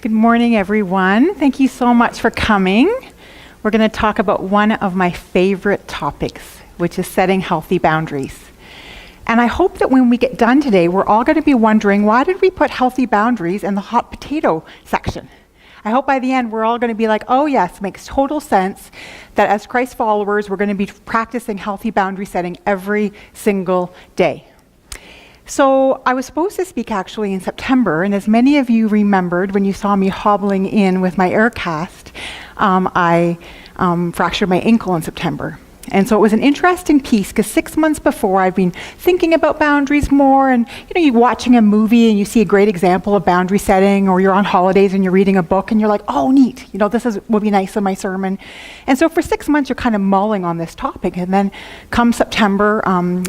Good morning, everyone. Thank you so much for coming. We're going to talk about one of my favorite topics, which is setting healthy boundaries. And I hope that when we get done today, we're all going to be wondering, why did we put healthy boundaries in the hot potato section? I hope by the end, we're all going to be like, oh yes, makes total sense that as Christ followers, we're going to be practicing healthy boundary setting every single day. So I was supposed to speak actually in September, and as many of you remembered when you saw me hobbling in with my air cast, I fractured my ankle in September. And so it was an interesting piece because 6 months before I've been thinking about boundaries more, and you're watching a movie and you see a great example of boundary setting, or you're on holidays and you're reading a book and you're like, oh neat, this would be nice in my sermon. And so for 6 months you're kind of mulling on this topic, and then come September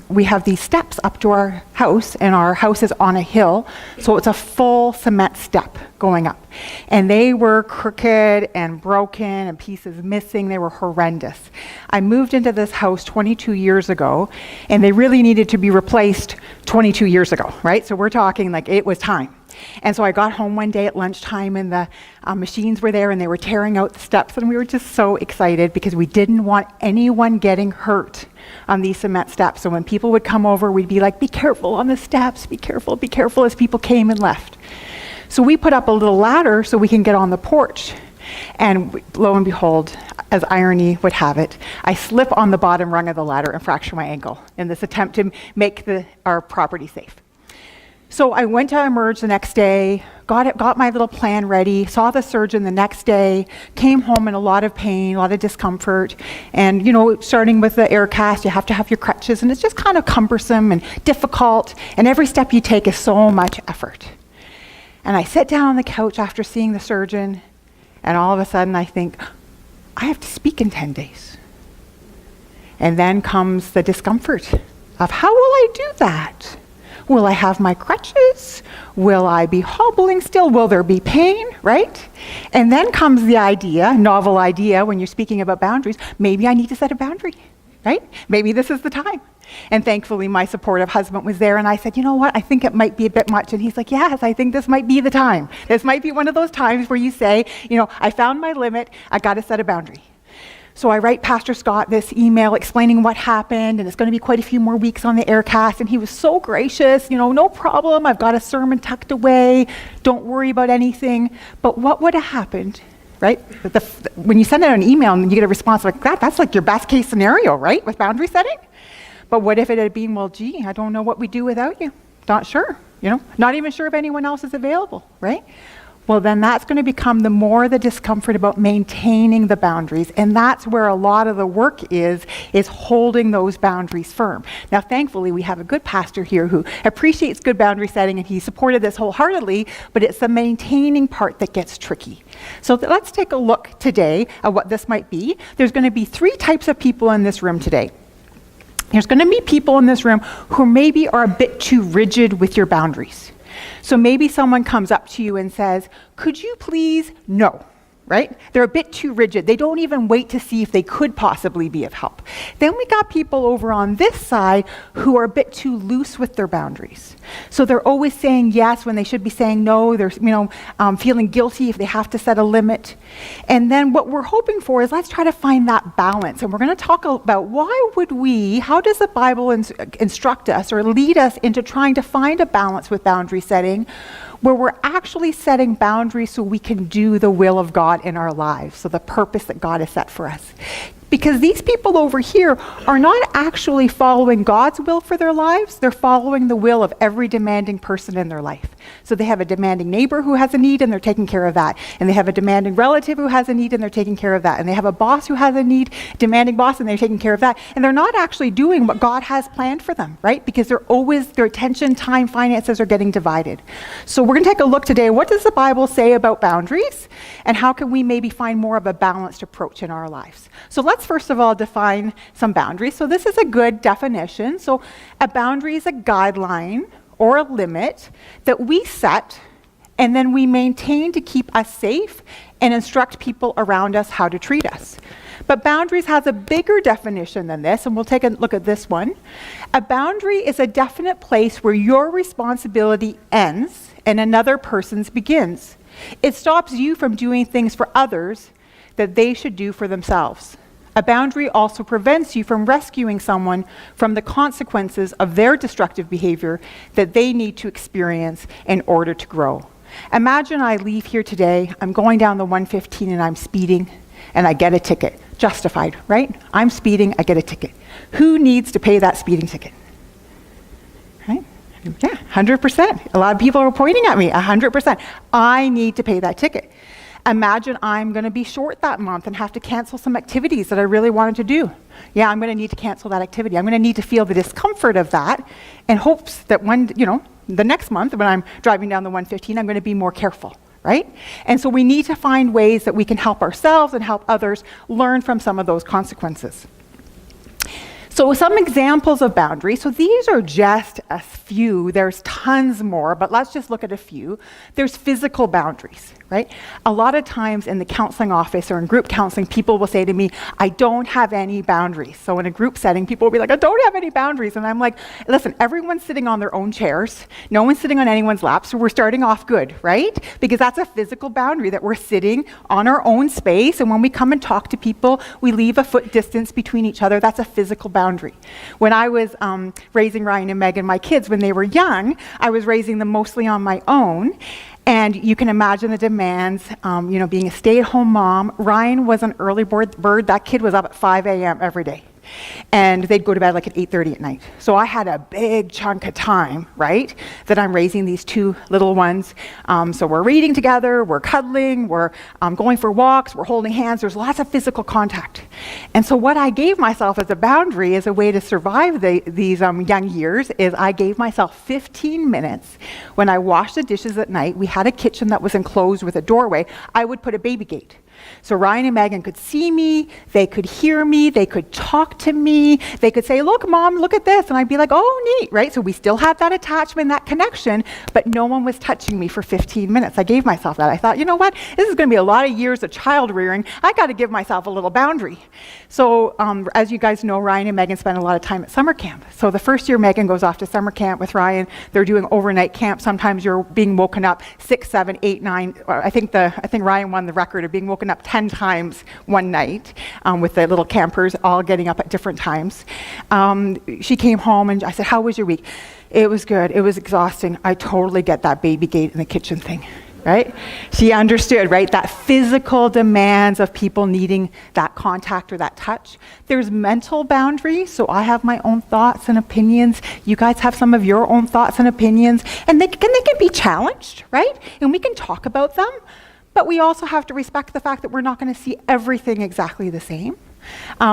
we have these steps up to our house, and our house is on a hill, so it's a full cement step going up. And they were crooked and broken and pieces missing. They were horrendous. I moved into this house 22 years ago, and they really needed to be replaced 22 years ago, right? So we're talking like it was time. And so I got home one day at lunchtime, and the machines were there, and they were tearing out the steps, and we were just so excited because we didn't want anyone getting hurt on these cement steps. So when people would come over, we'd be like, be careful on the steps, be careful, as people came and left. So we put up a little ladder so we can get on the porch. And lo and behold, as irony would have it, I slip on the bottom rung of the ladder and fracture my ankle in this attempt to make our property safe. So I went to Emerge the next day, got my little plan ready, saw the surgeon the next day, came home in a lot of pain, a lot of discomfort. And starting with the air cast, you have to have your crutches, and it's just kind of cumbersome and difficult. And every step you take is so much effort. And I sit down on the couch after seeing the surgeon, and all of a sudden I think, I have to speak in 10 days. And then comes the discomfort of, how will I do that? Will I have my crutches? Will I be hobbling still? Will there be pain, right? And then comes the idea, novel idea, when you're speaking about boundaries, maybe I need to set a boundary, right? Maybe this is the time. And thankfully, my supportive husband was there, and I said, you know what, I think it might be a bit much. And he's like, yes, I think this might be the time. This might be one of those times where you say, I found my limit, I got to set a boundary. So I write Pastor Scott this email explaining what happened, and it's going to be quite a few more weeks on the air cast. And he was so gracious, no problem, I've got a sermon tucked away, don't worry about anything. But what would have happened, right? When you send out an email and you get a response like that, that's like your best case scenario, right, with boundary setting? But what if it had been, well, gee, I don't know what we do without you. Not sure, not even sure if anyone else is available, right? Well, then that's going to become the more the discomfort about maintaining the boundaries. And that's where a lot of the work is holding those boundaries firm. Now, thankfully, we have a good pastor here who appreciates good boundary setting, and he supported this wholeheartedly, but it's the maintaining part that gets tricky. So let's take a look today at what this might be. There's going to be 3 types of people in this room today. There's going to be people in this room who maybe are a bit too rigid with your boundaries. So maybe someone comes up to you and says, could you please? No, right? They're a bit too rigid. They don't even wait to see if they could possibly be of help. Then we got people over on this side who are a bit too loose with their boundaries. So they're always saying yes when they should be saying no. They're feeling guilty if they have to set a limit. And then what we're hoping for is, let's try to find that balance. And we're going to talk about how does the Bible instruct us or lead us into trying to find a balance with boundary setting, where we're actually setting boundaries so we can do the will of God in our lives, so the purpose that God has set for us. Because these people over here are not actually following God's will for their lives, they're following the will of every demanding person in their life. So they have a demanding neighbor who has a need, and they're taking care of that. And they have a demanding relative who has a need, and they're taking care of that. And they have a boss who has a need, demanding boss, and they're taking care of that. And they're not actually doing what God has planned for them, right? Because their attention, time, finances are getting divided. So we're going to take a look today, what does the Bible say about boundaries? And how can we maybe find more of a balanced approach in our lives? So let's first of all define some boundaries. So this is a good definition. So a boundary is a guideline or a limit that we set and then we maintain to keep us safe and instruct people around us how to treat us. But boundaries has a bigger definition than this, and we'll take a look at this one. A boundary is a definite place where your responsibility ends and another person's begins. It stops you from doing things for others that they should do for themselves. A boundary also prevents you from rescuing someone from the consequences of their destructive behavior that they need to experience in order to grow. Imagine I leave here today, I'm going down the 115 and I'm speeding, and I get a ticket. Justified, right? I'm speeding, I get a ticket. Who needs to pay that speeding ticket? Right? Yeah, 100%. A lot of people are pointing at me, 100%. I need to pay that ticket. Imagine I'm going to be short that month and have to cancel some activities that I really wanted to do. Yeah, I'm going to need to cancel that activity. I'm going to need to feel the discomfort of that in hopes that the next month when I'm driving down the 115, I'm going to be more careful, right? And so we need to find ways that we can help ourselves and help others learn from some of those consequences. So some examples of boundaries. So these are just a few. There's tons more, but let's just look at a few. There's physical boundaries, right? A lot of times in the counseling office or in group counseling, people will say to me, I don't have any boundaries. So in a group setting, people will be like, I don't have any boundaries. And I'm like, listen, everyone's sitting on their own chairs. No one's sitting on anyone's lap. So we're starting off good, right? Because that's a physical boundary that we're sitting on our own space. And when we come and talk to people, we leave a foot distance between each other. That's a physical boundary. When I was raising Ryan and Megan, my kids, when they were young, I was raising them mostly on my own. And you can imagine the demands, being a stay-at-home mom. Ryan was an early bird. That kid was up at 5 a.m. every day. And they'd go to bed like at 8:30 at night. So I had a big chunk of time, right, that I'm raising these two little ones. So we're reading together, we're cuddling, we're going for walks, we're holding hands. There's lots of physical contact. And so what I gave myself as a boundary, as a way to survive these young years, is I gave myself 15 minutes. When I washed the dishes at night, we had a kitchen that was enclosed with a doorway. I would put a baby gate. So Ryan and Megan could see me, they could hear me, they could talk to me, they could say, look, Mom, look at this. And I'd be like, oh, neat, right? So we still had that attachment, that connection, but no one was touching me for 15 minutes. I gave myself that. I thought, you know what? This is going to be a lot of years of child rearing. I got to give myself a little boundary. So as you guys know, Ryan and Megan spend a lot of time at summer camp. So the first year Megan goes off to summer camp with Ryan, they're doing overnight camp. Sometimes you're being woken up 6, 7, 8, 9. I think Ryan won the record of being woken up 10 times one night with the little campers all getting up at different times. She came home and I said, how was your week? It was good. It was exhausting. I totally get that baby gate in the kitchen thing, right? She understood, right? That physical demands of people needing that contact or that touch. There's mental boundaries. So I have my own thoughts and opinions. You guys have some of your own thoughts and opinions, and they can be challenged, right? And we can talk about them. But we also have to respect the fact that we're not going to see everything exactly the same.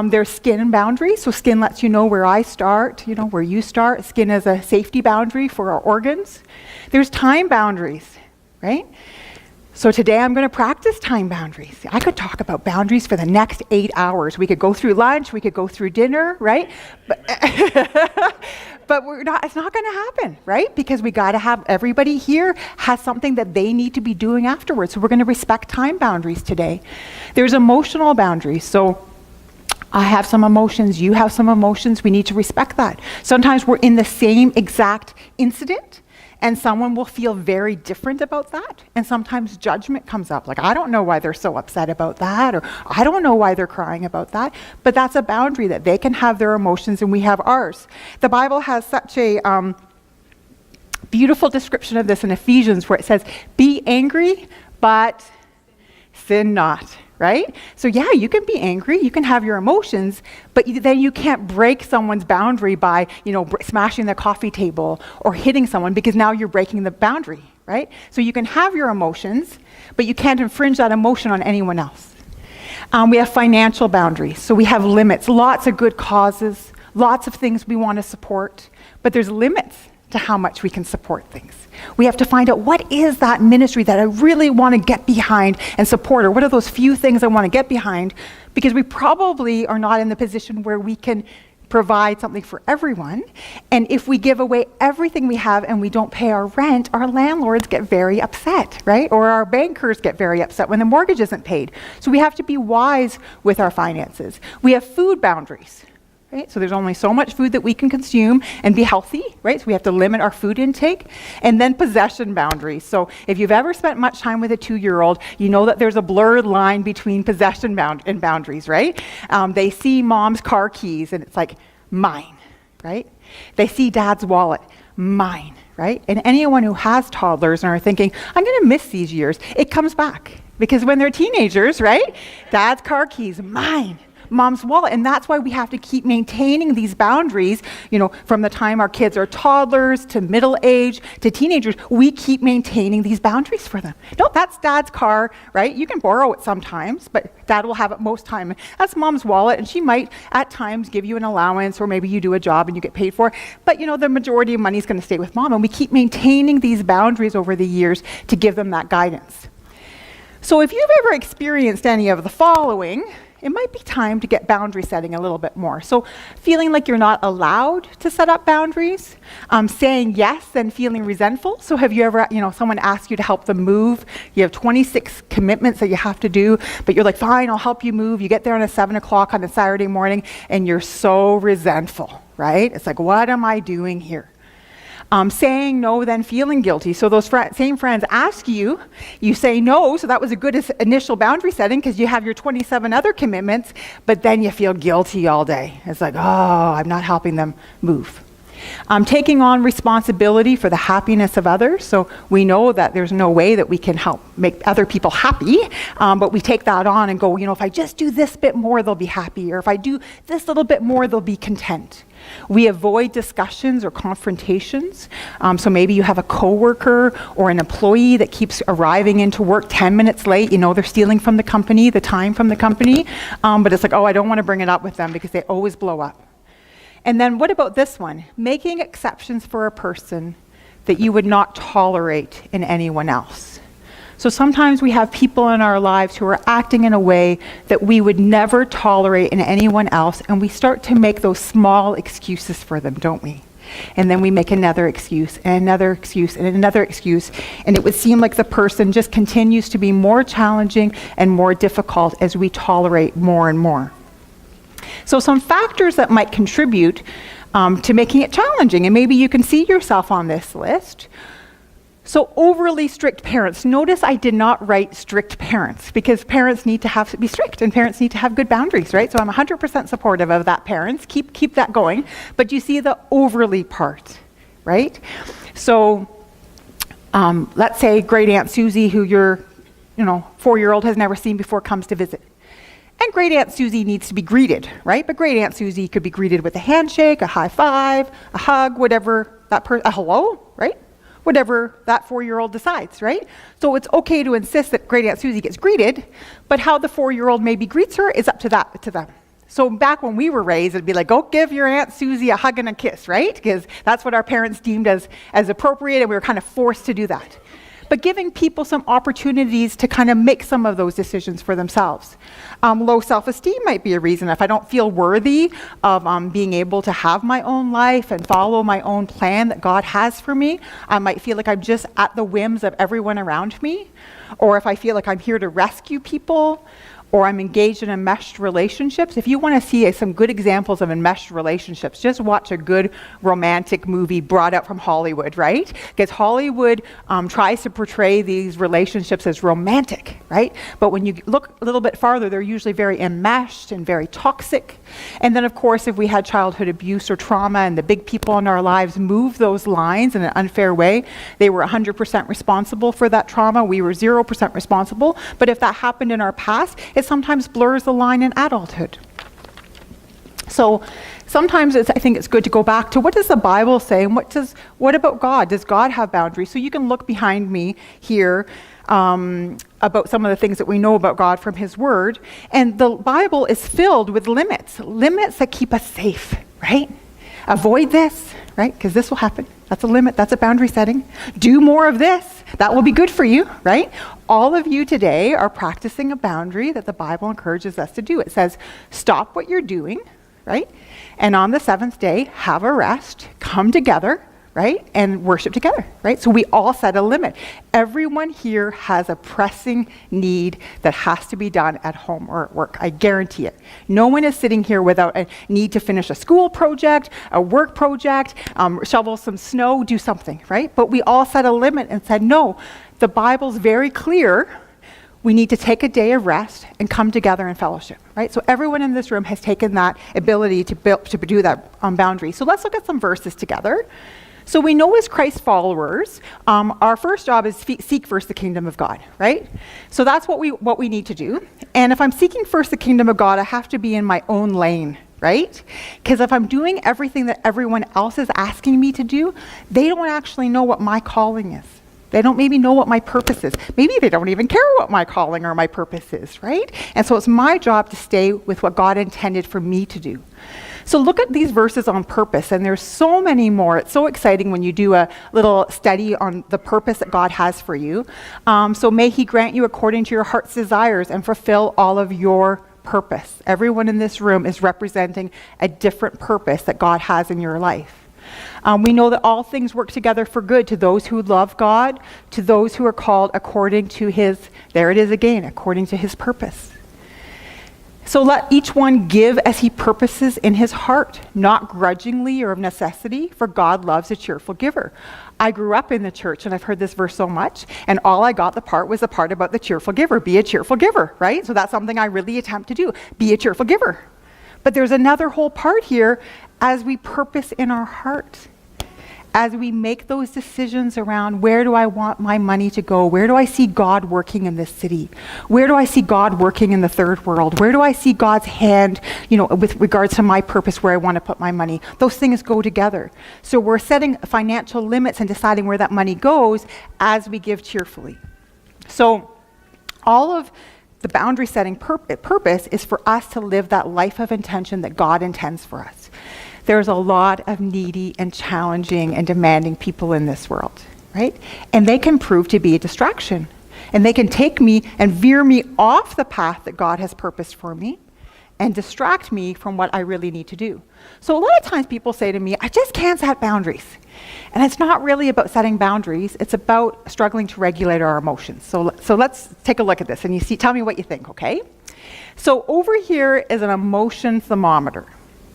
There's skin boundaries. So skin lets you know where I start, where you start. Skin is a safety boundary for our organs. There's time boundaries, right? So today I'm going to practice time boundaries. I could talk about boundaries for the next 8 hours. We could go through lunch, we could go through dinner, right? But it's not going to happen, right? Because we got to have, everybody here has something that they need to be doing afterwards. So we're going to respect time boundaries today. There's emotional boundaries. So I have some emotions, you have some emotions, we need to respect that. Sometimes we're in the same exact incident, and someone will feel very different about that. And sometimes judgment comes up, like, I don't know why they're so upset about that, or I don't know why they're crying about that. But that's a boundary that they can have their emotions and we have ours. The Bible has such a beautiful description of this in Ephesians, where it says, be angry, but sin not. Right? So yeah, you can be angry, you can have your emotions, but then you can't break someone's boundary by, smashing the coffee table or hitting someone, because now you're breaking the boundary, right? So you can have your emotions, but you can't infringe that emotion on anyone else. We have financial boundaries. So we have limits, lots of good causes, lots of things we want to support, but there's limits to how much we can support things. We have to find out, what is that ministry that I really want to get behind and support, or what are those few things I want to get behind, because we probably are not in the position where we can provide something for everyone. And if we give away everything we have and we don't pay our rent, our landlords get very upset, right? Or our bankers get very upset when the mortgage isn't paid. So we have to be wise with our finances. We have food boundaries. right? So there's only so much food that we can consume and be healthy, right? So we have to limit our food intake. And then possession boundaries. So if you've ever spent much time with a 2-year-old, you know that there's a blurred line between possession and boundaries, right? They see mom's car keys and it's like, mine, right? They see dad's wallet, mine, right? And anyone who has toddlers and are thinking, I'm going to miss these years, it comes back. Because when they're teenagers, right? Dad's car keys, mine. Mom's wallet. And that's why we have to keep maintaining these boundaries, from the time our kids are toddlers to middle age to teenagers. We keep maintaining these boundaries for them. No, that's dad's car, right? You can borrow it sometimes, but dad will have it most time. That's mom's wallet, and she might at times give you an allowance, or maybe you do a job and you get paid for it. But the majority of money is going to stay with mom, and we keep maintaining these boundaries over the years to give them that guidance. So if you've ever experienced any of the following, it might be time to get boundary setting a little bit more. So feeling like you're not allowed to set up boundaries, saying yes, then feeling resentful. So have you ever, someone asks you to help them move, you have 26 commitments that you have to do, but you're like, fine, I'll help you move. You get there on 7 o'clock on a Saturday morning and you're so resentful, right? It's like, what am I doing here? Saying no, then feeling guilty. So those same friends ask you, you say no, so that was a good initial boundary setting because you have your 27 other commitments, but then you feel guilty all day. It's like, oh, I'm not helping them move. Taking on responsibility for the happiness of others. So we know that there's no way that we can help make other people happy, but we take that on and go, if I just do this bit more, they'll be happy. Or if I do this little bit more, they'll be content. We avoid discussions or confrontations. So maybe you have a coworker or an employee that keeps arriving into work 10 minutes late. They're stealing from the company, the time from the company. But it's like, oh, I don't want to bring it up with them because they always blow up. And then what about this one? Making exceptions for a person that you would not tolerate in anyone else. So sometimes we have people in our lives who are acting in a way that we would never tolerate in anyone else, and we start to make those small excuses for them, don't we? And then we make another excuse, and another excuse, and another excuse, and it would seem like the person just continues to be more challenging and more difficult as we tolerate more and more. So some factors that might contribute to making it challenging, and maybe you can see yourself on this list. So overly strict parents. Notice I did not write strict parents because parents need to be strict and parents need to have good boundaries, right? So I'm 100% supportive of that, parents. Keep that going. But you see the overly part, right? So let's say great Aunt Susie, who your 4-year-old has never seen before, comes to visit. And great Aunt Susie needs to be greeted, right? But great Aunt Susie could be greeted with a handshake, a high five, a hug, whatever a hello, right? Whatever that 4-year-old decides, right? So it's okay to insist that great Aunt Susie gets greeted, but how the 4-year-old maybe greets her is up to them. So back when we were raised, it'd be like, go give your Aunt Susie a hug and a kiss, right? Because that's what our parents deemed as appropriate, and we were kind of forced to do that. But giving people some opportunities to kind of make some of those decisions for themselves. Low self-esteem might be a reason. If I don't feel worthy of being able to have my own life and follow my own plan that God has for me, I might feel like I'm just at the whims of everyone around me. Or if I feel like I'm here to rescue people, or I'm engaged in enmeshed relationships. If you want to see some good examples of enmeshed relationships, just watch a good romantic movie brought up from Hollywood, right? Because Hollywood tries to portray these relationships as romantic, right? But when you look a little bit farther, they're usually very enmeshed and very toxic. And then, of course, if we had childhood abuse or trauma and the big people in our lives move those lines in an unfair way, they were 100% responsible for that trauma. We were 0% responsible. But if that happened in our past, it sometimes blurs the line in adulthood. So sometimes I think it's good to go back to what does the Bible say, and what about God? Does God have boundaries? So you can look behind me here about some of the things that we know about God from His Word. And the Bible is filled with limits that keep us safe, right? Avoid this, right? Because this will happen. That's a limit. That's a boundary setting. Do more of this. That will be good for you, right? All of you today are practicing a boundary that the Bible encourages us to do. It says, stop what you're doing, right? And on the 7th day, have a rest, come together, right? And worship together, right? So we all set a limit. Everyone here has a pressing need that has to be done at home or at work. I guarantee it. No one is sitting here without a need to finish a school project, a work project, shovel some snow, do something, right? But we all set a limit and said, no, the Bible's very clear. We need to take a day of rest and come together in fellowship, right? So everyone in this room has taken that ability to do that boundary. So let's look at some verses together. So we know as Christ followers, our first job is seek first the kingdom of God, right? So that's what we need to do. And if I'm seeking first the kingdom of God, I have to be in my own lane, right? Because if I'm doing everything that everyone else is asking me to do, they don't actually know what my calling is. They don't maybe know what my purpose is. Maybe they don't even care what my calling or my purpose is, right? And so it's my job to stay with what God intended for me to do. So look at these verses on purpose, and there's so many more. It's so exciting when you do a little study on the purpose that God has for you. So may he grant you according to your heart's desires and fulfill all of your purpose. Everyone in this room is representing a different purpose that God has in your life. We know that all things work together for good to those who love God, to those who are called according to his, there it is again, according to his purpose. So let each one give as he purposes in his heart, not grudgingly or of necessity, for God loves a cheerful giver. I grew up in the church and I've heard this verse so much, and all I got was the part about the cheerful giver. Be a cheerful giver, right? So that's something I really attempt to do. Be a cheerful giver. But there's another whole part here as we purpose in our heart. As we make those decisions around where do I want my money to go? Where do I see God working in this city? Where do I see God working in the third world? Where do I see God's hand, with regards to my purpose, where I want to put my money? Those things go together. So we're setting financial limits and deciding where that money goes as we give cheerfully. So all of the boundary setting purpose is for us to live that life of intention that God intends for us. There's a lot of needy and challenging and demanding people in this world, right? And they can prove to be a distraction. And they can take me and veer me off the path that God has purposed for me and distract me from what I really need to do. So a lot of times people say to me, I just can't set boundaries. And it's not really about setting boundaries. It's about struggling to regulate our emotions. So let's take a look at this and tell me what you think, okay? So over here is an emotion thermometer.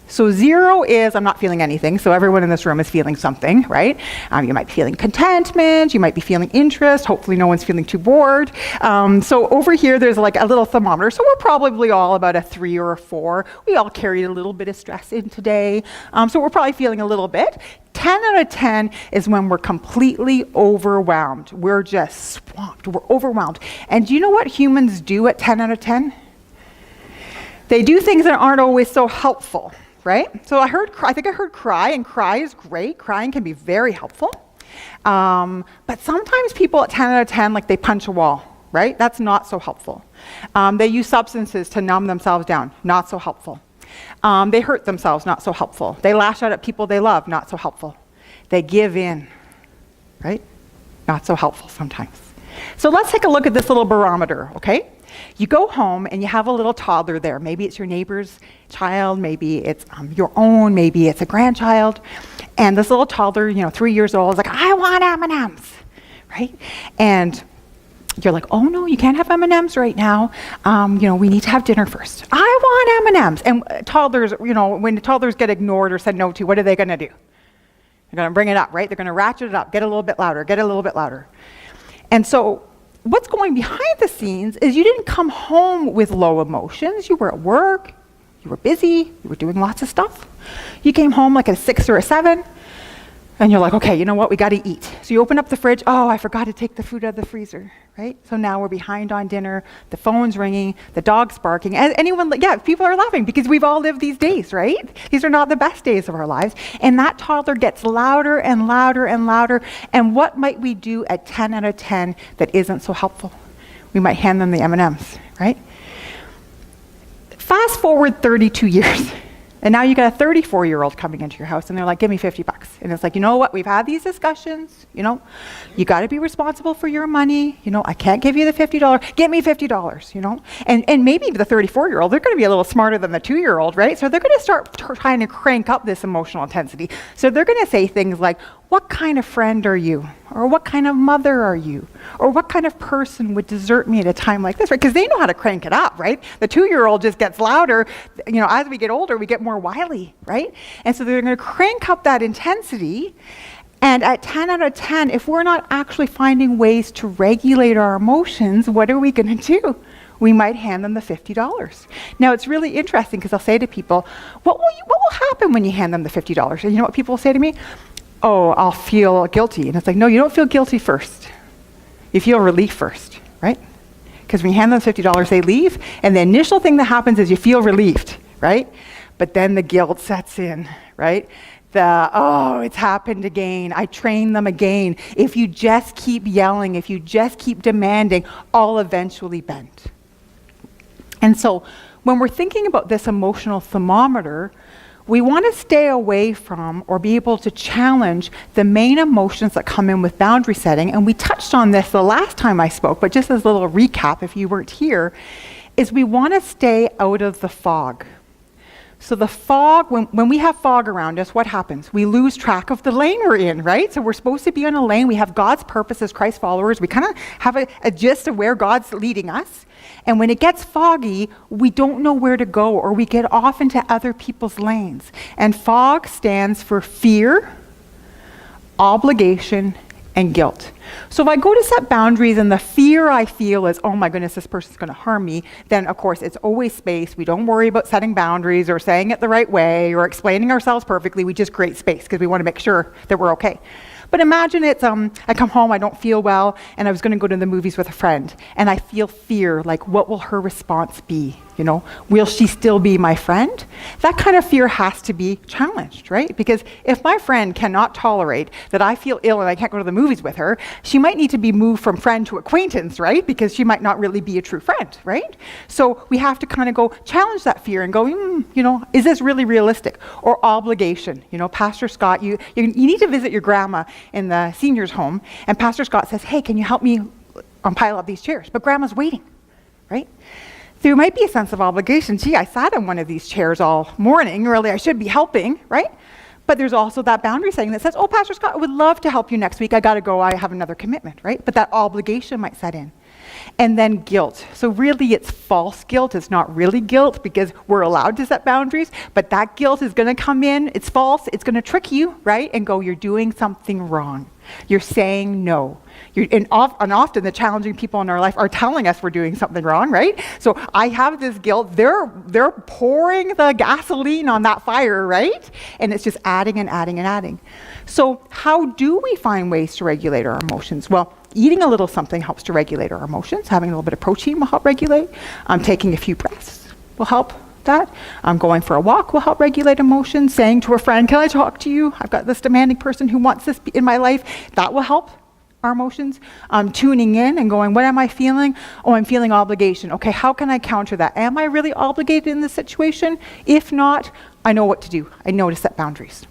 So 0 is I'm not feeling anything. So everyone in this room is feeling something, right? You might be feeling contentment. You might be feeling interest. Hopefully no one's feeling too bored. So over here, there's like a little thermometer. So we're probably all about a 3 or a 4. We all carried a little bit of stress in today. So we're probably feeling a little bit. 10 out of 10 is when we're completely overwhelmed. We're just swamped. We're overwhelmed. And do you know what humans do at 10 out of 10? They do things that aren't always so helpful. Right? So I think I heard cry, and cry is great. Crying can be very helpful. But sometimes people at 10 out of 10, like they punch a wall, right? That's not so helpful. They use substances to numb themselves down, not so helpful. They hurt themselves, not so helpful. They lash out at people they love, not so helpful. They give in, right? Not so helpful sometimes. So let's take a look at this little barometer, okay? You go home and you have a little toddler there. Maybe it's your neighbor's child, maybe it's your own, maybe it's a grandchild. And this little toddler, 3 years old, is like, I want M&Ms, right? And you're like, oh no, you can't have M&Ms right now. We need to have dinner first. I want M&Ms. And toddlers, when toddlers get ignored or said no to, what are they going to do? They're going to bring it up, right? They're going to ratchet it up, get a little bit louder, get a little bit louder. And so what's going behind the scenes is you didn't come home with low emotions. You were at work, you were busy, you were doing lots of stuff. You came home like at a 6 or a 7, and you're like, okay, you know what, we got to eat. So you open up the fridge, oh, I forgot to take the food out of the freezer, right? So now we're behind on dinner, the phone's ringing, the dog's barking. People are laughing because we've all lived these days, right? These are not the best days of our lives. And that toddler gets louder and louder and louder. And what might we do at 10 out of 10 that isn't so helpful? We might hand them the M&Ms, right? Fast forward 32 years. And now you got a 34-year-old coming into your house and they're like, give me $50. And it's like, you know what, we've had these discussions, you got to be responsible for your money. I can't give you the $50. Give me $50, And maybe the 34-year-old, they're going to be a little smarter than the 2-year-old, right? So they're going to start trying to crank up this emotional intensity. So they're going to say things like, what kind of friend are you? Or what kind of mother are you? Or what kind of person would desert me at a time like this, right? Because they know how to crank it up, right? The 2-year-old just gets louder. As we get older, we get more wily, right? And so they're going to crank up that intensity. And at 10 out of 10, if we're not actually finding ways to regulate our emotions, what are we going to do? We might hand them the $50. Now, it's really interesting because I'll say to people, what will happen when you hand them the $50? And you know what people will say to me? Oh, I'll feel guilty. And it's like, no, you don't feel guilty first. You feel relief first, right? Because when you hand them $50, they leave. And the initial thing that happens is you feel relieved, right? But then the guilt sets in, right? It's happened again. I train them again. If you just keep yelling, if you just keep demanding, I'll eventually bend. And so when we're thinking about this emotional thermometer, we want to stay away from or be able to challenge the main emotions that come in with boundary setting. And we touched on this the last time I spoke, but just as a little recap if you weren't here, is we want to stay out of the fog. So the fog, when we have fog around us, what happens? We lose track of the lane we're in, right? So we're supposed to be on a lane. We have God's purpose as Christ followers. We kind of have a gist of where God's leading us. And when it gets foggy, we don't know where to go, or we get off into other people's lanes. And fog stands for fear, obligation, and guilt. So if I go to set boundaries and the fear I feel is, oh my goodness, this person's going to harm me, then of course it's always space. We don't worry about setting boundaries or saying it the right way or explaining ourselves perfectly. We just create space because we want to make sure that we're okay. But imagine it's, I come home, I don't feel well, and I was going to go to the movies with a friend, and I feel fear, like what will her response be? Will she still be my friend? That kind of fear has to be challenged, right? Because if my friend cannot tolerate that I feel ill and I can't go to the movies with her, she might need to be moved from friend to acquaintance, right? Because she might not really be a true friend, right? So we have to kind of go challenge that fear and go, is this really realistic? Or obligation. Pastor Scott, you need to visit your grandma in the seniors home, and Pastor Scott says, hey, can you help me pile up these chairs? But grandma's waiting, right? There might be a sense of obligation. Gee, I sat in one of these chairs all morning. Really, I should be helping, right? But there's also that boundary setting that says, oh, Pastor Scott, I would love to help you next week. I got to go. I have another commitment, right? But that obligation might set in. And then guilt. So really, it's false guilt. It's not really guilt because we're allowed to set boundaries. But that guilt is going to come in. It's false. It's going to trick you, right? And go, you're doing something wrong. You're saying no. And often the challenging people in our life are telling us we're doing something wrong, right? So I have this guilt. They're pouring the gasoline on that fire, right? And it's just adding and adding and adding. So how do we find ways to regulate our emotions? Well, eating a little something helps to regulate our emotions. Having a little bit of protein will help regulate. Taking a few breaths will help that. Going for a walk will help regulate emotions. Saying to a friend, can I talk to you? I've got this demanding person who wants this in my life. That will help our emotions. Tuning in and going, what am I feeling? Oh, I'm feeling obligation. Okay, how can I counter that? Am I really obligated in this situation? If not, I know what to do. I know to set boundaries.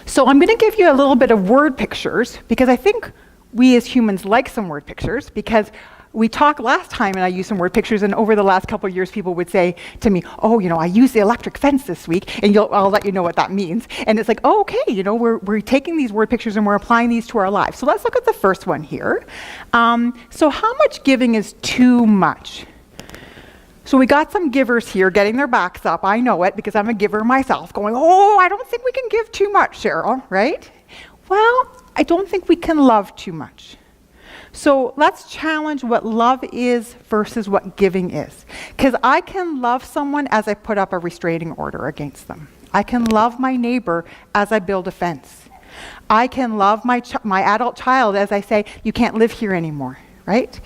So I'm going to give you a little bit of word pictures because I think we as humans like some word pictures because we talked last time and I used some word pictures, and over the last couple of years people would say to me, oh, I used the electric fence this week, and I'll let you know what that means. And it's like, oh, okay, we're taking these word pictures and we're applying these to our lives. So let's look at the first one here. So how much giving is too much? So we got some givers here getting their backs up. I know it because I'm a giver myself, going, oh, I don't think we can give too much, Cheryl, right? Well, I don't think we can love too much. So let's challenge what love is versus what giving is. Because I can love someone as I put up a restraining order against them. I can love my neighbor as I build a fence. I can love my adult child as I say, you can't live here anymore, right?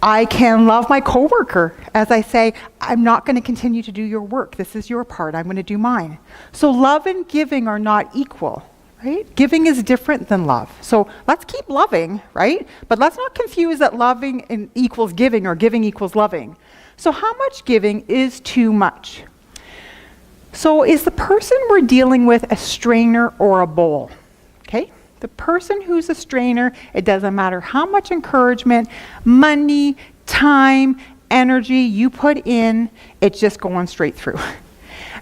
I can love my coworker as I say, I'm not going to continue to do your work. This is your part. I'm going to do mine. So love and giving are not equal. Right? Giving is different than love. So let's keep loving, right? But let's not confuse that loving equals giving or giving equals loving. So how much giving is too much? So is the person we're dealing with a strainer or a bowl? Okay? The person who's a strainer, it doesn't matter how much encouragement, money, time, energy you put in, it's just going straight through.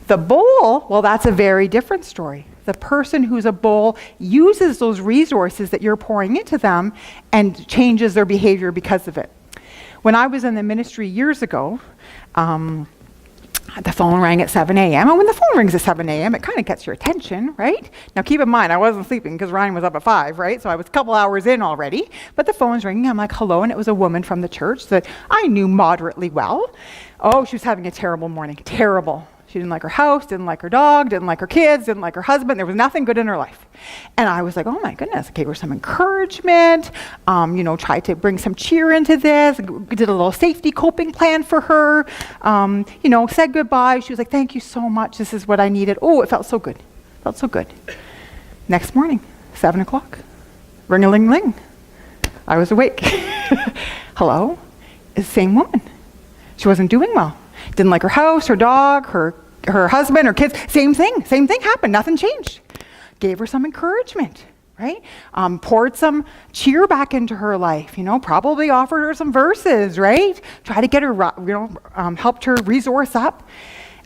The bowl, well, that's a very different story. The person who's a bull uses those resources that you're pouring into them and changes their behavior because of it. When I was in the ministry years ago, the phone rang at 7 a.m. And when the phone rings at 7 a.m., it kind of gets your attention, right? Now, keep in mind, I wasn't sleeping because Ryan was up at 5, right? So I was a couple hours in already. But the phone's ringing. I'm like, hello. And it was a woman from the church that I knew moderately well. Oh, she was having a terrible morning. Terrible. She didn't like her house, didn't like her dog, didn't like her kids, didn't like her husband. There was nothing good in her life. And I was like, oh my goodness, gave her some encouragement, tried to bring some cheer into this, did a little safety coping plan for her, said goodbye. She was like, thank you so much. This is what I needed. Oh, it felt so good. Felt so good. Next morning, 7 o'clock, ring-a-ling-ling. I was awake. Hello? It's the same woman. She wasn't doing well. Didn't like her house, her dog, her husband, her kids. Same thing happened. Nothing changed. Gave her some encouragement, right? Poured some cheer back into her life, probably offered her some verses, right? Try to get her, helped her resource up.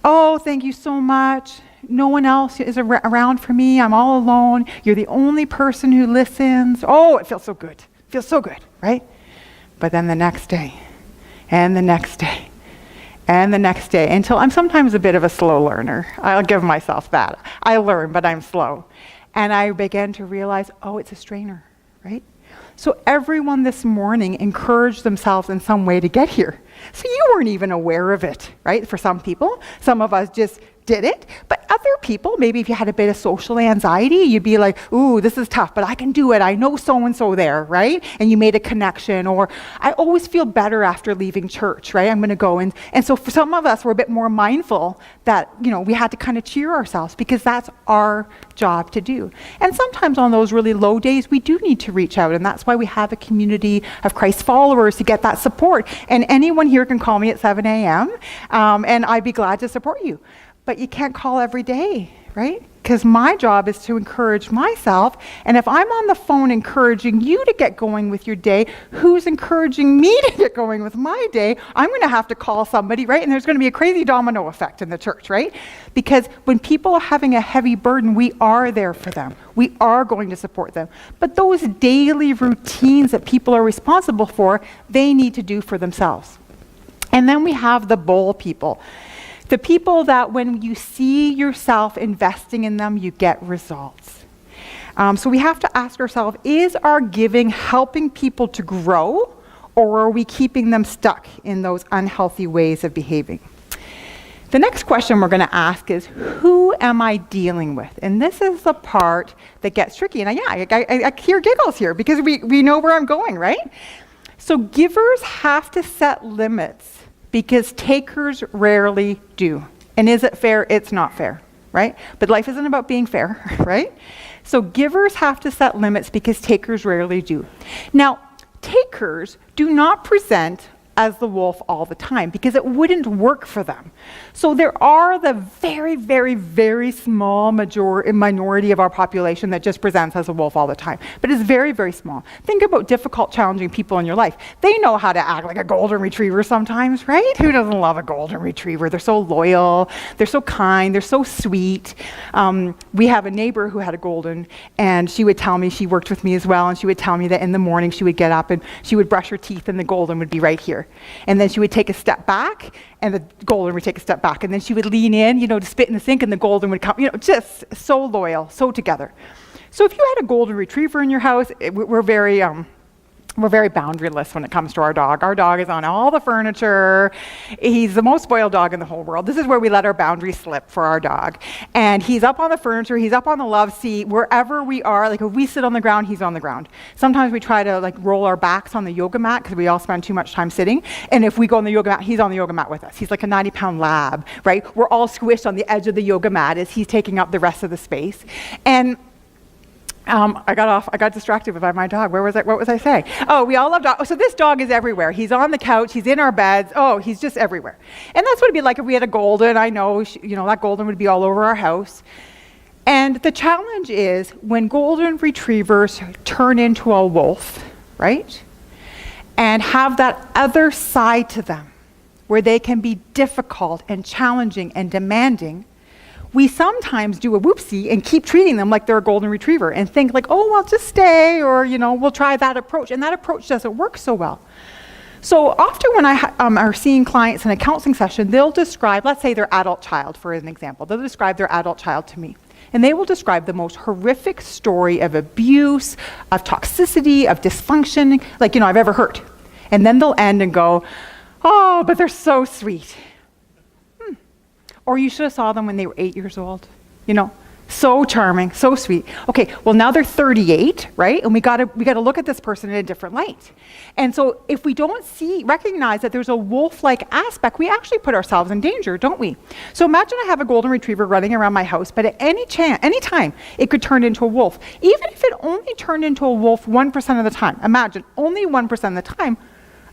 Oh, thank you so much. No one else is around for me. I'm all alone. You're the only person who listens. Oh, it feels so good. Feels so good, right? But then the next day, and the next day, and the next day, until I'm sometimes a bit of a slow learner. I'll give myself that. I learn, but I'm slow. And I began to realize, oh, it's a strainer, right? So everyone this morning encouraged themselves in some way to get here. So you weren't even aware of it, right? For some people, some of us just did it. But other people, maybe if you had a bit of social anxiety, you'd be like, ooh, this is tough, but I can do it. I know so-and-so there, right? And you made a connection. Or I always feel better after leaving church, right? I'm going to go. And so for some of us, we're a bit more mindful that, we had to kind of cheer ourselves because that's our job to do. And sometimes on those really low days, we do need to reach out. And that's why we have a community of Christ followers to get that support. And anyone here can call me at 7 a.m. And I'd be glad to support you. But you can't call every day, right? Because my job is to encourage myself. And if I'm on the phone encouraging you to get going with your day, who's encouraging me to get going with my day? I'm going to have to call somebody, right? And there's going to be a crazy domino effect in the church, right? Because when people are having a heavy burden, we are there for them. We are going to support them. But those daily routines that people are responsible for, they need to do for themselves. And then we have the bowl people. The people that when you see yourself investing in them, you get results. So we have to ask ourselves, is our giving helping people to grow, or are we keeping them stuck in those unhealthy ways of behaving? The next question we're going to ask is, who am I dealing with? And this is the part that gets tricky. And I hear giggles here because we know where I'm going, right? So givers have to set limits because takers rarely do. And is it fair? It's not fair, right? But life isn't about being fair, right? So givers have to set limits because takers rarely do. Now, takers do not present as the wolf all the time because it wouldn't work for them. So there are the very, very, very small minority of our population that just presents as a wolf all the time. But it's very, very small. Think about difficult, challenging people in your life. They know how to act like a golden retriever sometimes, right? Who doesn't love a golden retriever? They're so loyal, they're so kind, they're so sweet. We have a neighbor who had a golden, and she would tell me, she worked with me as well, and she would tell me that in the morning she would get up and she would brush her teeth and the golden would be right here. And then she would take a step back and the golden would take a step back. And then she would lean in, to spit in the sink and the golden would come, just so loyal, so together. So if you had a golden retriever in your house, we're very boundaryless when it comes to our dog. Our dog is on all the furniture. He's the most spoiled dog in the whole world. This is where we let our boundaries slip for our dog. And he's up on the furniture, he's up on the love seat, wherever we are. Like if we sit on the ground, he's on the ground. Sometimes we try to roll our backs on the yoga mat because we all spend too much time sitting. And if we go on the yoga mat, he's on the yoga mat with us. He's like a 90-pound lab, right? We're all squished on the edge of the yoga mat as he's taking up the rest of the space. And I got distracted by my dog. What was I saying? Oh, we all love dogs. So this dog is everywhere. He's on the couch, he's in our beds. Oh, he's just everywhere. And that's what it'd be like if we had a golden. I know, that golden would be all over our house. And the challenge is when golden retrievers turn into a wolf, right? And have that other side to them where they can be difficult and challenging and demanding, we sometimes do a whoopsie and keep treating them like they're a golden retriever and think like, oh, well, just stay, or, we'll try that approach. And that approach doesn't work so well. So often when I are seeing clients in a counseling session, they'll describe, let's say their adult child, for an example. They'll describe their adult child to me. And they will describe the most horrific story of abuse, of toxicity, of dysfunction, I've ever heard. And then they'll end and go, oh, but they're so sweet. Or you should have saw them when they were 8 years old. So charming, so sweet. Okay, well now they're 38, right? And we gotta look at this person in a different light. And so if we don't recognize that there's a wolf-like aspect, we actually put ourselves in danger, don't we? So imagine I have a golden retriever running around my house, but at any time, it could turn into a wolf. Even if it only turned into a wolf 1% of the time, imagine, only 1% of the time,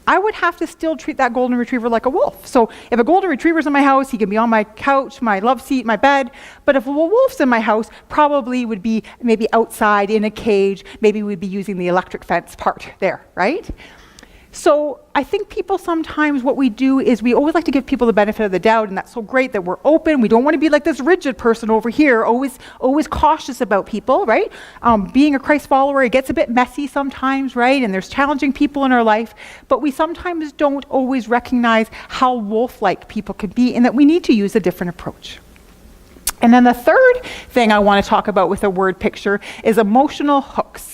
I would have to still treat that golden retriever like a wolf. So if a golden retriever's in my house, he can be on my couch, my love seat, my bed. But if a wolf's in my house, probably would be maybe outside in a cage. Maybe we'd be using the electric fence part there, right? So I think people sometimes, what we do is we always like to give people the benefit of the doubt, and that's so great that we're open. We don't want to be like this rigid person over here, always cautious about people, right? Being a Christ follower, it gets a bit messy sometimes, right? And there's challenging people in our life, but we sometimes don't always recognize how wolf-like people can be and that we need to use a different approach. And then the third thing I want to talk about with a word picture is emotional hooks.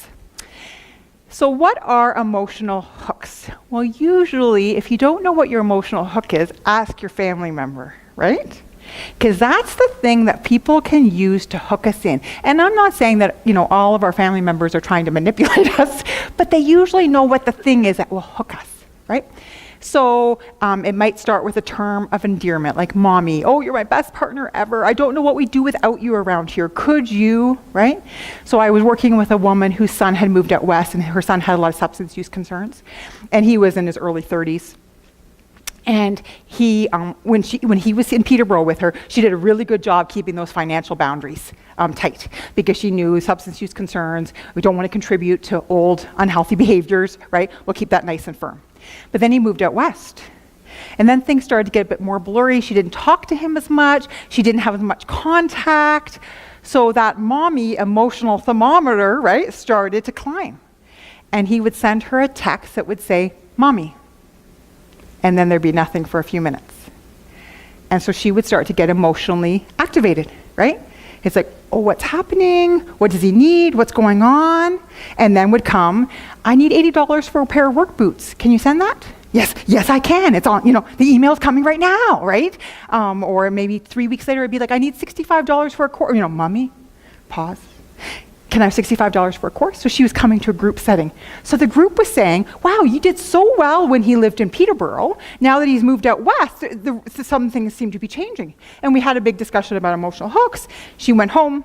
So what are emotional hooks? Well, usually, if you don't know what your emotional hook is, ask your family member, right? Because that's the thing that people can use to hook us in. And I'm not saying that, all of our family members are trying to manipulate us, but they usually know what the thing is that will hook us, right? So it might start with a term of endearment, like mommy. Oh, you're my best partner ever. I don't know what we'd do without you around here. Could you, right? So I was working with a woman whose son had moved out west, and her son had a lot of substance use concerns. And he was in his early 30s. And he, when he was in Peterborough with her, she did a really good job keeping those financial boundaries tight, because she knew substance use concerns. We don't want to contribute to old, unhealthy behaviors, right? We'll keep that nice and firm. But then he moved out west. And then things started to get a bit more blurry. She didn't talk to him as much. She didn't have as much contact. So that mommy emotional thermometer, right, started to climb. And he would send her a text that would say, mommy. And then there'd be nothing for a few minutes. And so she would start to get emotionally activated, right? It's like, oh, what's happening? What does he need? What's going on? And then would come, I need $80 for a pair of work boots. Can you send that? Yes, I can. It's on, the email's coming right now, right? Or maybe 3 weeks later, it'd be like, I need $65 for a course. Mommy, pause. Can I have $65 for a course? So she was coming to a group setting. So the group was saying, wow, you did so well when he lived in Peterborough. Now that he's moved out west, some things seem to be changing. And we had a big discussion about emotional hooks. She went home,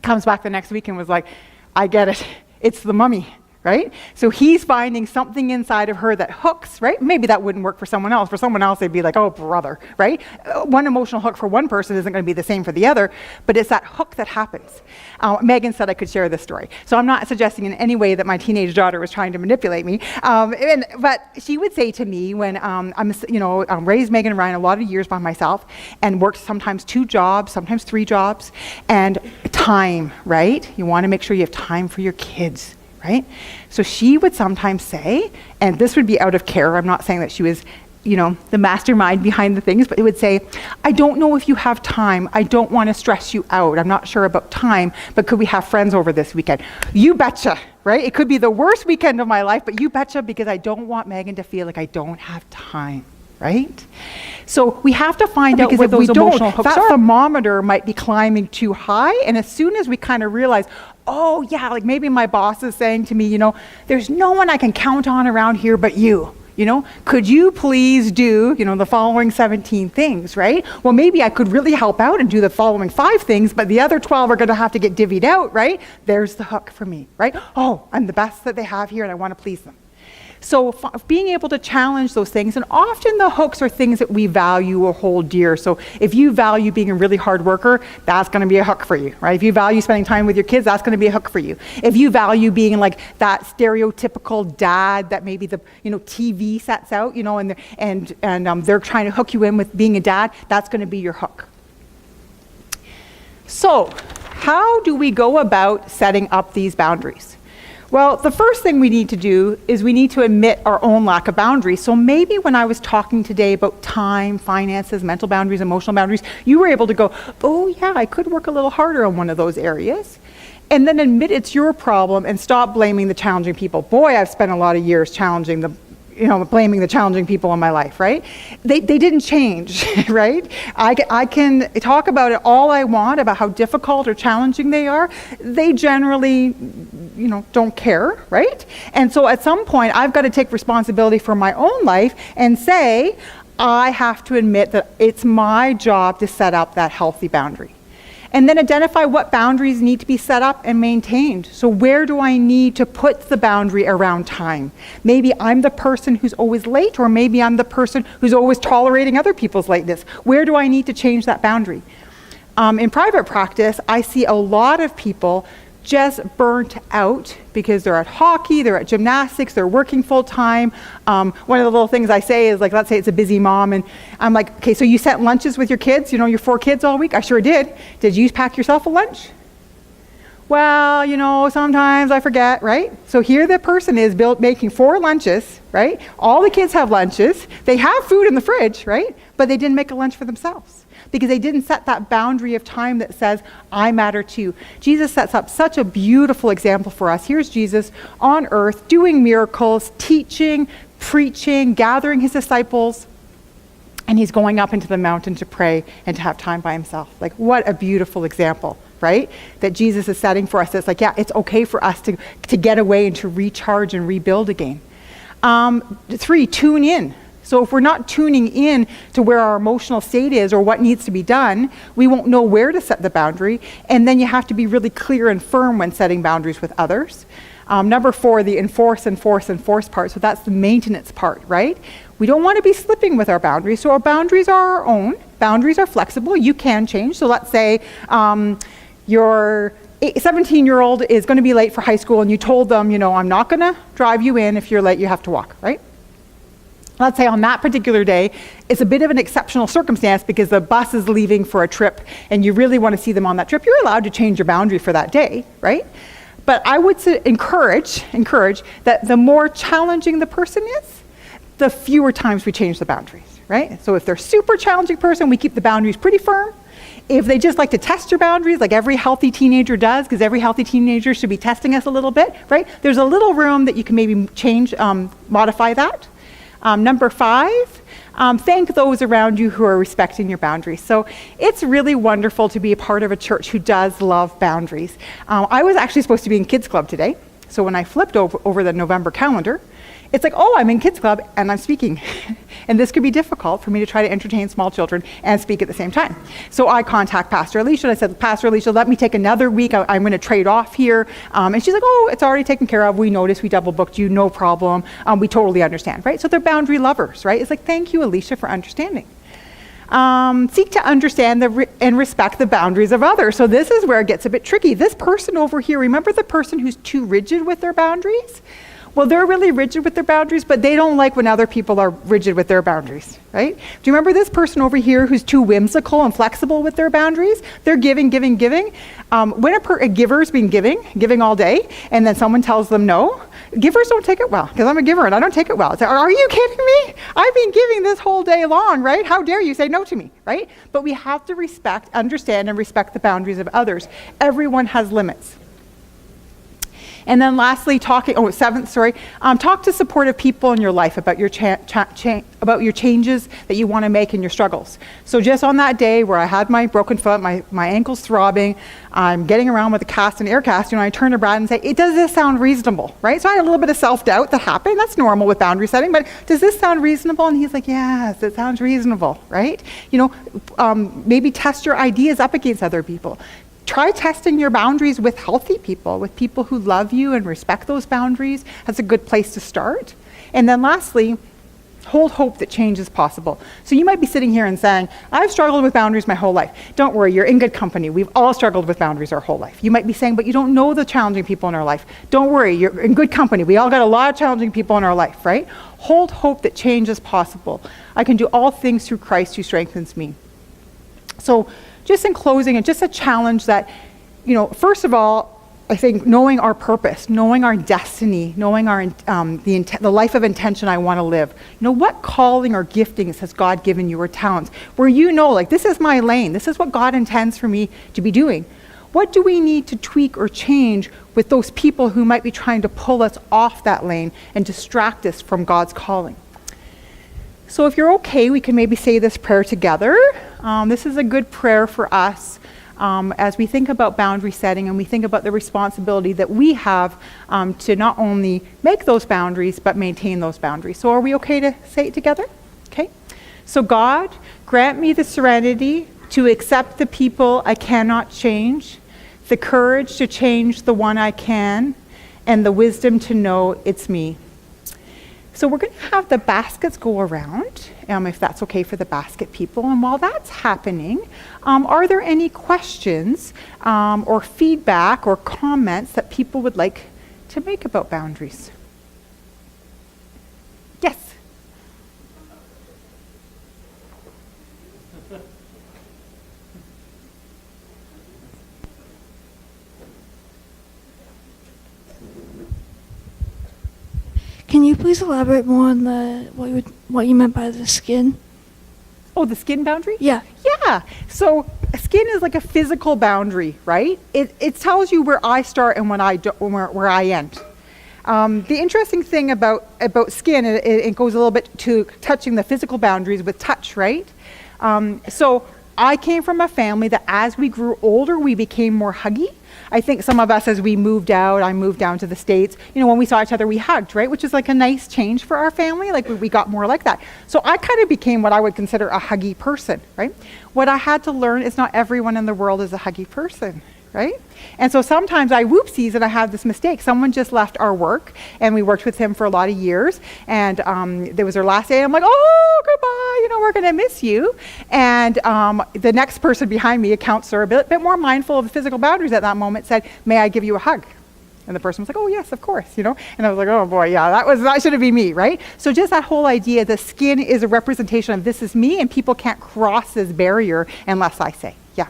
comes back the next week and was like, I get it. It's the mummy, right? So he's finding something inside of her that hooks, right? Maybe that wouldn't work for someone else. For someone else, they'd be like, oh, brother, right? One emotional hook for one person isn't going to be the same for the other, but it's that hook that happens. Megan said I could share this story. So I'm not suggesting in any way that my teenage daughter was trying to manipulate me. But she would say to me when I raised Megan and Ryan a lot of years by myself and worked sometimes 2 jobs, sometimes 3 jobs, and time, right? You want to make sure you have time for your kids. Right? So she would sometimes say, and this would be out of care, I'm not saying that she was, the mastermind behind the things, but it would say, I don't know if you have time. I don't want to stress you out. I'm not sure about time, but could we have friends over this weekend? You betcha, right? It could be the worst weekend of my life, but you betcha, because I don't want Megan to feel like I don't have time. Right? So we have to find out what those emotional hooks are. That thermometer might be climbing too high, and as soon as we kind of realize, oh yeah, like maybe my boss is saying to me, there's no one I can count on around here but you. Could you please do, the following 17 things, right? Well, maybe I could really help out and do the following 5 things, but the other 12 are going to have to get divvied out, right? There's the hook for me, right? Oh, I'm the best that they have here and I want to please them. So being able to challenge those things, and often the hooks are things that we value or hold dear. So if you value being a really hard worker, that's going to be a hook for you, right? If you value spending time with your kids, that's going to be a hook for you. If you value being like that stereotypical dad that maybe the TV sets out, and they're trying to hook you in with being a dad, that's going to be your hook. So, how do we go about setting up these boundaries? Well, the first thing we need to do is we need to admit our own lack of boundaries. So maybe when I was talking today about time, finances, mental boundaries, emotional boundaries, you were able to go, oh yeah, I could work a little harder on one of those areas. And then admit it's your problem and stop blaming the challenging people. Boy, I've spent a lot of years blaming the challenging people in my life, right? They didn't change, right? I can talk about it all I want, about how difficult or challenging they are. They generally, don't care, right? And so at some point, I've got to take responsibility for my own life and say, I have to admit that it's my job to set up that healthy boundary. And then identify what boundaries need to be set up and maintained. So where do I need to put the boundary around time? Maybe I'm the person who's always late, or maybe I'm the person who's always tolerating other people's lateness. Where do I need to change that boundary? In private practice, I see a lot of people just burnt out because they're at hockey, they're at gymnastics, they're working full time. One of the little things I say is, let's say it's a busy mom, and I'm like, okay, so you sent lunches with your kids, your 4 kids all week? I sure did. Did you pack yourself a lunch? Well, sometimes I forget, right? So here the person is making 4 lunches, right? All the kids have lunches. They have food in the fridge, right? But they didn't make a lunch for themselves, because they didn't set that boundary of time that says, I matter too. Jesus sets up such a beautiful example for us. Here's Jesus on earth doing miracles, teaching, preaching, gathering his disciples, and he's going up into the mountain to pray and to have time by himself. What a beautiful example, right? That Jesus is setting for us. It's it's okay for us to get away and to recharge and rebuild again. 3, tune in. So if we're not tuning in to where our emotional state is or what needs to be done, we won't know where to set the boundary. And then you have to be really clear and firm when setting boundaries with others. Number 4, the enforce part. So that's the maintenance part, right? We don't want to be slipping with our boundaries. So our boundaries are our own. Boundaries are flexible. You can change. So let's say your 17-year-old is going to be late for high school, and you told them, I'm not going to drive you in. If you're late, you have to walk, right? Let's say on that particular day, it's a bit of an exceptional circumstance because the bus is leaving for a trip and you really want to see them on that trip. You're allowed to change your boundary for that day, right? But I would encourage that the more challenging the person is, the fewer times we change the boundaries, right? So if they're a super challenging person, we keep the boundaries pretty firm. If they just like to test your boundaries, like every healthy teenager does, because every healthy teenager should be testing us a little bit, right? There's a little room that you can maybe change, modify that. Number 5, thank those around you who are respecting your boundaries. So it's really wonderful to be a part of a church who does love boundaries. I was actually supposed to be in Kids Club today. So when I flipped over the November calendar, it's I'm in Kids Club and I'm speaking. And this could be difficult for me to try to entertain small children and speak at the same time. So I contact Pastor Alicia. I said, Pastor Alicia, let me take another week. I'm going to trade off here. And she's like, oh, it's already taken care of. We noticed we double booked you. No problem. We totally understand, right? So they're boundary lovers, right? It's thank you, Alicia, for understanding. Seek to understand and respect the boundaries of others. So this is where it gets a bit tricky. This person over here, remember the person who's too rigid with their boundaries? Well, they're really rigid with their boundaries, but they don't like when other people are rigid with their boundaries, right? Do you remember this person over here who's too whimsical and flexible with their boundaries? They're giving. When a giver's been giving all day, and then someone tells them no, givers don't take it well, because I'm a giver and I don't take it well. It's are you kidding me? I've been giving this whole day long, right? How dare you say no to me, right? But we have to understand and respect the boundaries of others. Everyone has limits. And then lastly, talk to supportive people in your life about your about your changes that you want to make in your struggles. So just on that day where I had my broken foot, my ankle's throbbing, I'm getting around with a cast and air cast, I turn to Brad and say, does this sound reasonable, right? So I had a little bit of self-doubt that happened. That's normal with boundary setting, but does this sound reasonable? And he's like, yes, it sounds reasonable, right? Maybe test your ideas up against other people. Try testing your boundaries with healthy people, with people who love you and respect those boundaries. That's a good place to start. And then lastly, hold hope that change is possible. So you might be sitting here and saying, I've struggled with boundaries my whole life. Don't worry, you're in good company. We've all struggled with boundaries our whole life. You might be saying, but you don't know the challenging people in our life. Don't worry, you're in good company. We all got a lot of challenging people in our life, right? Hold hope that change is possible. I can do all things through Christ who strengthens me. So just in closing, and just a challenge that, first of all, I think knowing our purpose, knowing our destiny, knowing the life of intention I want to live. What calling or giftings has God given you, or talents, where like, this is my lane, this is what God intends for me to be doing. What do we need to tweak or change with those people who might be trying to pull us off that lane and distract us from God's calling? So if you're okay, we can maybe say this prayer together. This is a good prayer for us as we think about boundary setting, and we think about the responsibility that we have to not only make those boundaries, but maintain those boundaries. So are we okay to say it together? Okay. So God, grant me the serenity to accept the people I cannot change, the courage to change the one I can, and the wisdom to know it's me. So we're going to have the baskets go around, if that's okay for the basket people. And while that's happening, are there any questions or feedback or comments that people would like to make about boundaries? Yes. Can you please elaborate more on what you meant by the skin? Oh, the skin boundary? Yeah. Yeah. So skin is like a physical boundary, right? It tells you where I start and where I end. The interesting thing about skin, it goes a little bit to touching the physical boundaries with touch, right? So I came from a family that as we grew older, we became more huggy. I think some of us, as we moved out, I moved down to the States, when we saw each other, we hugged, right? Which is like a nice change for our family. Like we got more like that. So I kind of became what I would consider a huggy person, right? What I had to learn is not everyone in the world is a huggy person, right? And so sometimes I whoopsies and I have this mistake. Someone just left our work, and we worked with him for a lot of years, and there was their last day, and I'm like, oh, goodbye, we're going to miss you. And the next person behind me, a counselor, a bit more mindful of the physical boundaries at that moment, said, may I give you a hug? And the person was like, oh, yes, of course, And I was like, oh, boy, yeah, that should have been me, right? So just that whole idea, the skin is a representation of this is me, and people can't cross this barrier unless I say, yeah,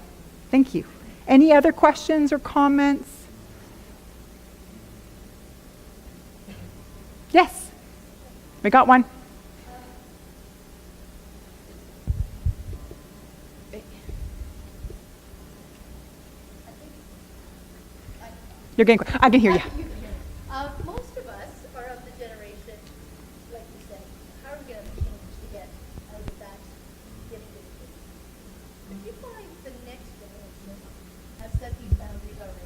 thank you. Any other questions or comments? Yes, we got one. You're getting. I can hear you. Most of us are of the generation, like you said, how are we going to change to get out of that gifted? But you find the next generation have set these boundaries already.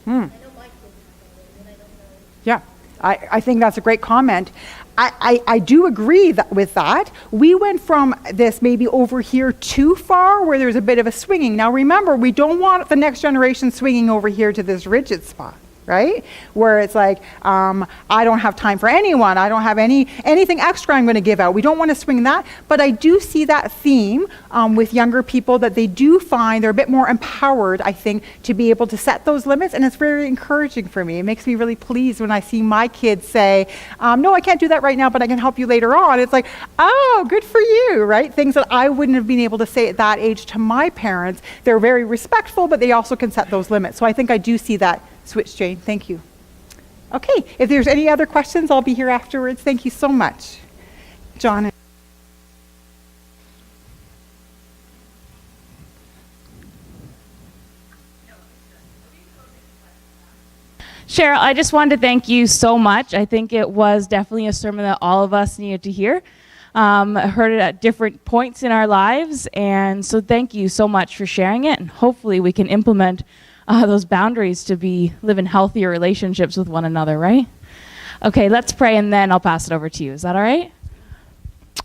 I know my kids have already, and I don't know. Yeah, I think that's a great comment. I do agree with that. We went from this maybe over here too far where there's a bit of a swinging. Now remember, we don't want the next generation swinging over here to this rigid spot, right? Where it's like, I don't have time for anyone. I don't have anything extra I'm going to give out. We don't want to swing that. But I do see that theme with younger people, that they do find they're a bit more empowered, I think, to be able to set those limits. And it's very encouraging for me. It makes me really pleased when I see my kids say, no, I can't do that right now, but I can help you later on. It's like, oh, good for you, right? Things that I wouldn't have been able to say at that age to my parents. They're very respectful, but they also can set those limits. So I think I do see that switch, Jane. Thank you. Okay, if there's any other questions, I'll be here afterwards. Thank you so much. John. Cheryl, I just wanted to thank you so much. I think it was definitely a sermon that all of us needed to hear. I heard it at different points in our lives, and so thank you so much for sharing it, and hopefully we can implement those boundaries to live in healthier relationships with one another, right? Okay, let's pray, and then I'll pass it over to you. Is that all right?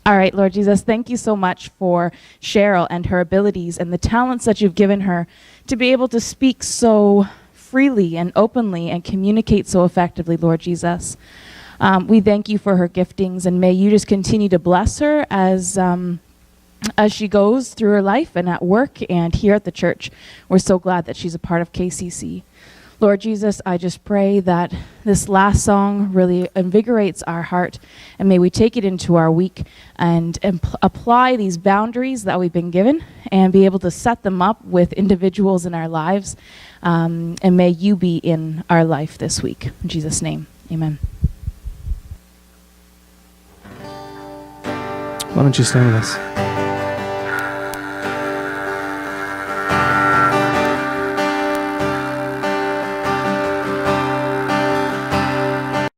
All right, Lord Jesus, thank you so much for Cheryl and her abilities and the talents that you've given her to be able to speak so freely and openly and communicate so effectively, Lord Jesus. We thank you for her giftings, and may you just continue to bless her as she goes through her life and at work and here at the church. We're so glad that she's a part of KCC. Lord Jesus, I just pray that this last song really invigorates our heart, and may we take it into our week and apply these boundaries that we've been given and be able to set them up with individuals in our lives. And may you be in our life this week. In Jesus' name, amen. Why don't you stand with us?